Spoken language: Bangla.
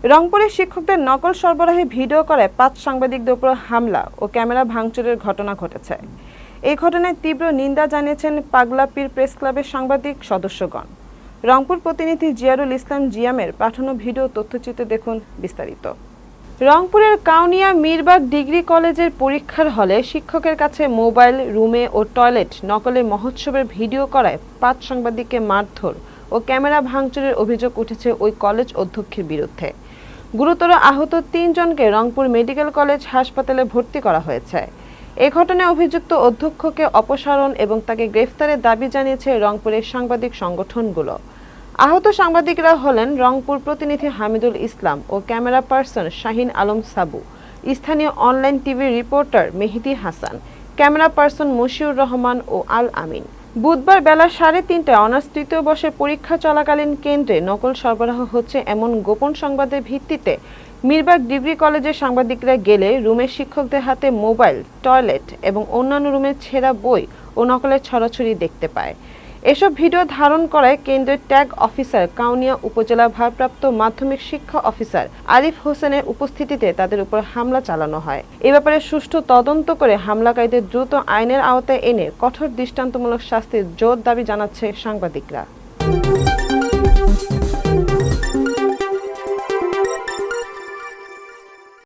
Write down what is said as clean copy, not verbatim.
রংপুরে শিক্ষকদের নকল সরবরাহে ভিডিও করায় ৫ সাংবাদিকদের উপর হামলা ও ক্যামেরা ভাঙচুরের ঘটনা ঘটেছে। এই ঘটনায় তীব্র নিন্দা জানিয়েছেন পাগলা পীর প্রেস ক্লাবের সাংবাদিক সদস্যগণ। রংপুর প্রতিনিধি জিয়ারুল ইসলাম জিয়ামের পাঠানো ভিডিও তথ্যচিত্রে দেখুন বিস্তারিত। রংপুরের কাউনিয়া মীরবাগ ডিগ্রি কলেজের পরীক্ষার হলে শিক্ষকের কাছে মোবাইল, রুমে ও টয়লেট নকলের মহোৎসবের ভিডিও করায় ৫ সাংবাদিককে মারধর ও ক্যামেরা ভাঙচুরের অভিযোগ উঠেছে ওই কলেজ অধ্যক্ষের বিরুদ্ধে। গুরুতর আহত ৩ জনকে রংপুর মেডিকেল কলেজ হাসপাতালে ভর্তি করা হয়েছে। এ ঘটনায় অভিযুক্ত অধ্যক্ষকে অপসারণ এবং তাকে গ্রেফতারের দাবি জানিয়েছে রংপুরের সাংবাদিক সংগঠনগুলো। আহত সাংবাদিকরা হলেন রংপুর প্রতিনিধি হামিদুল ইসলাম ও ক্যামেরা পার্সন শাহিন আলম সাবু, স্থানীয় অনলাইন টিভির রিপোর্টার মেহেদী হাসান, ক্যামেরা পার্সন মশিউর রহমান ও আল আমিন। বুধবার বেলা ৩:৩০টায় অনার্স তৃতীয় বর্ষের পরীক্ষা চলাকালীন কেন্দ্রে নকল সরবরাহ হচ্ছে এমন গোপন সংবাদের ভিত্তিতে মীরবাগ ডিগ্রি কলেজের সাংবাদিকরা গেলে রুমের শিক্ষকদের হাতে মোবাইল, টয়লেট এবং অন্যান্য রুমের ছেঁড়া বই ও নকলের ছড়াছড়ি দেখতে পায়। এসব ভিডিও ধারণ করায় কেন্দ্রের ট্যাগ অফিসার কাউনিয়া উপজেলা ভারপ্রাপ্ত মাধ্যমিক শিক্ষা অফিসার আরিফ হোসেনের উপস্থিতিতে তাদের উপর হামলা চালানো হয়। এ ব্যাপারে সুষ্ঠু তদন্ত করে হামলাকারীদের দ্রুত আইনের আওতায় এনে কঠোর দৃষ্টান্তমূলক শাস্তির জোর দাবি জানাচ্ছে সাংবাদিকরা।